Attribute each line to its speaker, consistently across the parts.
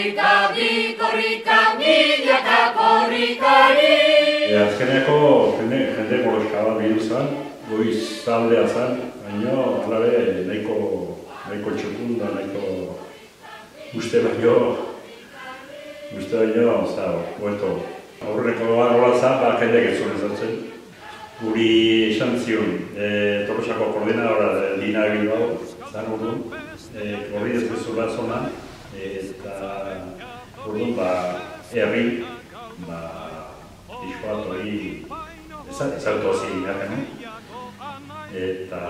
Speaker 1: korrika, bi korrika, milaka korrikari.
Speaker 2: Azkeneko jende goloska bat bilu zen, goiz taldea zen, baina alabe nahiko txukunda, nahiko uste baino, hobeto. Aurreko nola zen, jendeak ez zuen ezatzen. Guri esan zion, Tolosako koordinadora Dina Bilbao, zan orduan, horri ez bezala zona, eta orduan herri, diskoat hori ezautu hazi gaten, eta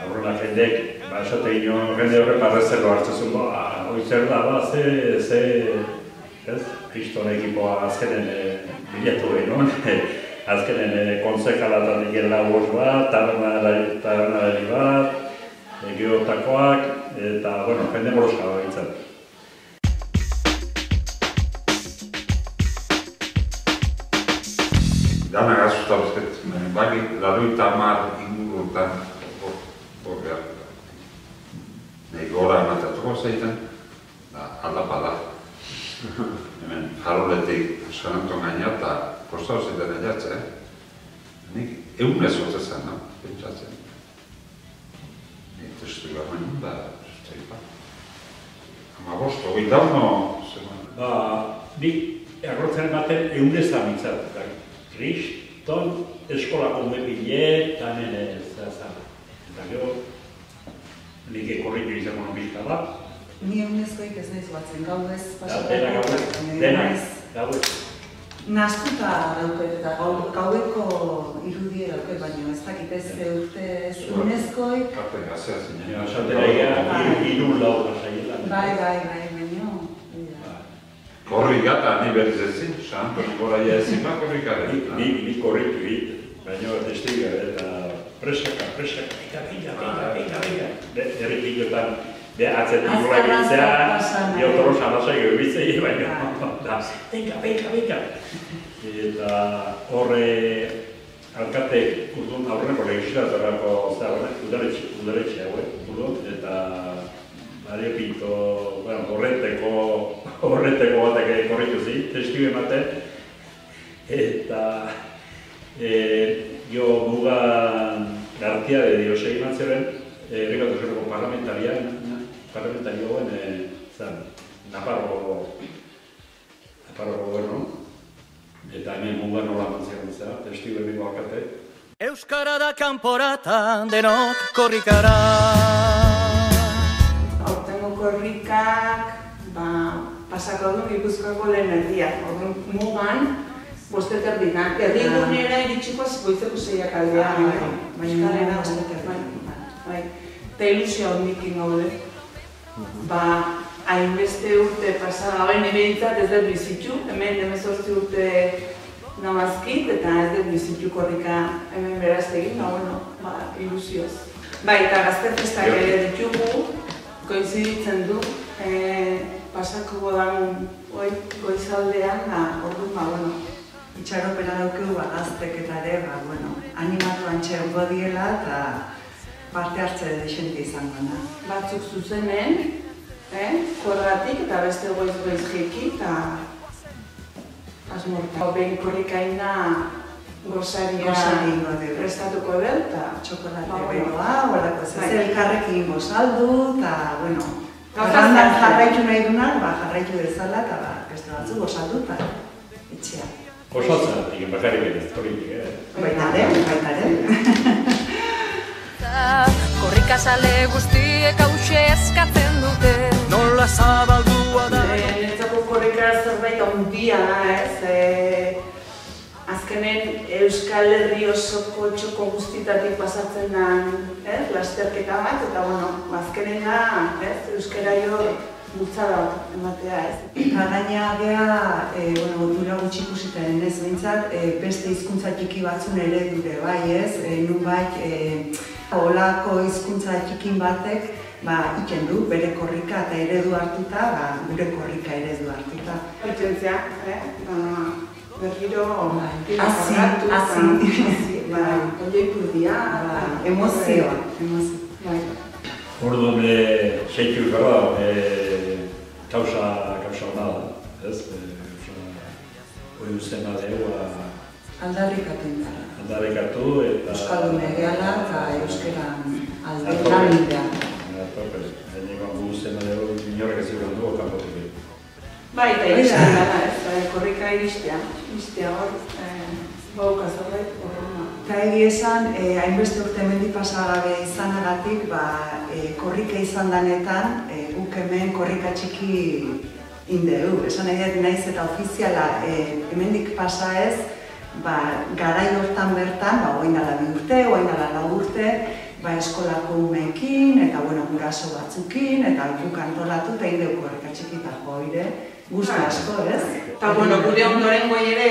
Speaker 2: aurrena jendek, esate gino, jende horre parrezero hartzezun, hori zer da, Kristone ekipoa azkenen bilatu behin, azkenen konsekalatan egin lagoz bat, tabernadari bat, geotakoak, eta, jende moroska baitzat.
Speaker 3: Dana gazuta bezket, baki, laruita mar ingurutan horreak. Nahi gora ematatuko zeiten, aldapala. Hemen, jaroletik Sananton gaina eta kostau ziten egiatzen. Nik egunez otezen, pentsatzen. Nik testu garen, amabost, hogeita uno zegoen.
Speaker 2: Nik agrotzen baten egunez amintzat. Kriston eskolako mepile eta nene zazan. Eta gero, nik ekorritu izan bizka bat.
Speaker 4: Ni egunezkoik ez nahiz batzen, gauez
Speaker 2: pasatako. Denak, gauez.
Speaker 4: Naztuta dauket eta gaueko irudie dauket, baina ez dakit ez urtez egunezkoik.
Speaker 3: Karte gazea zinen.
Speaker 2: Esatera iru lau gasaiela.
Speaker 4: Bai, baina.
Speaker 3: Korri gata, ni berriz ezin, Sananton gora ezin ba korrikaren.
Speaker 2: Ni korritu hit, baina testiga eta presaka, pika. Errikikoetan, atzetik nola egitzea, Tolosa lasai gehibitzei, baina, pika. Eta horre alkatek aurreneko legislatorako udaletxe hauek, eta Mario Pinto, horreteko batek korritu zi, testigu ematen, eta jo Mugan Gartia de Diosegi Mantzeren, Errekatu Zerroko parlamentarioen Nafarro gobernu, eta hemen Mugan nola Mantzeren zera, testigu emiko alkate.
Speaker 5: Euskara da kanporatan denok korrikara.
Speaker 4: Aurtengo korrikak, pasako du Gipuzkoako lehen erdia. Mugan, bostet erdinak. Erdigunera iritsiko goizeko 6 aldean. Euskalera bostet erdinak. Eta ilusio hondikin gaude. Hainbeste urte pasada, nire behintzat ez dut bizitzu, hemen 18 urte namazkit, eta ez dut bizitzu korrika hemen beraztegin, ilusioz. Eta gazte festak ere ditugu, koinziditzen du, pasako godan goizaldean, orduan, itxaropena daukegu gaztek eta ere, animatu antxeruko diela eta parte hartze desente izango da. Batzuk zuzenen, korratik eta beste goiz jeki eta asmorta. Behin korrikaina gozaria prestatuko dut eta txokolate beroa, elkarrekin gozaldu eta, Gandan jarraitu nahi dunak, jarraitu dezala eta beste batzu gozaldu eta etxea.
Speaker 2: Gozatzen, egin bakarrik ez korritik,
Speaker 4: Baitaren.
Speaker 5: Korrikazale guztiek hause eskatzen dute. Nola zabaldua da.
Speaker 4: Netzako korrika zerbait handia, azkenen Euskal Herri osoko txoko guztitatik pasatzen den lasterketa bat, eta azkenena euskara jo bultzada ematea ez. Eta gaina gea, dura gutxi ikusitaren ez behintzat, beste hizkuntza txiki batzun eredure bai ez, nunbait holako hizkuntza txikin batek iken du bere korrika eta eredu hartuta, gure korrika eredu hartuta. Itxentzia, berriro hasi, oioitu dira, emozioa.
Speaker 2: Orduan, seitu gara, kausa jornada, ez? Hori uzten badeu,
Speaker 4: Aldarrikaten gara.
Speaker 2: aldarrikatu eta...
Speaker 4: Euskaldun egeala eta euskeran aldarrikatea.
Speaker 2: Gaineko gu uzten badeu, inorrek ez dugu dugu kanpotik.
Speaker 4: Bai, eta iristea gara, ez, korrika iristea hor, bauka zerbait, horrela. Eta egi esan, hainbeste urte hemendik pasagabe izanagatik, korrika izan danetan, guk hemen korrika txiki indegu. Esan egiet naiz eta ofiziala hemendik pasa ez, garai hortan bertan, oain dala 2 urte, oain dala 4 urte, eskolako umeekin, eta guraso batzukin, eta guk antolatu eta indegu korrika txikitako oire, guzti asko, ez? Eta gure ondoren goi ere,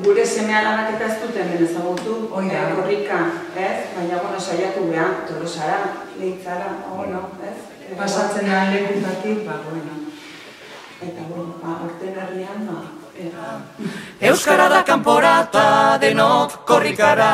Speaker 4: gure seme-alabak eta ez duten hemen ezagutu, korrika, ez? Baina, saiatu behar, Tolosara, Leitzara, ez? Pasatzen da lekutatik, Eta, orten herrian,
Speaker 5: Euskara da kanporata denok korrikara.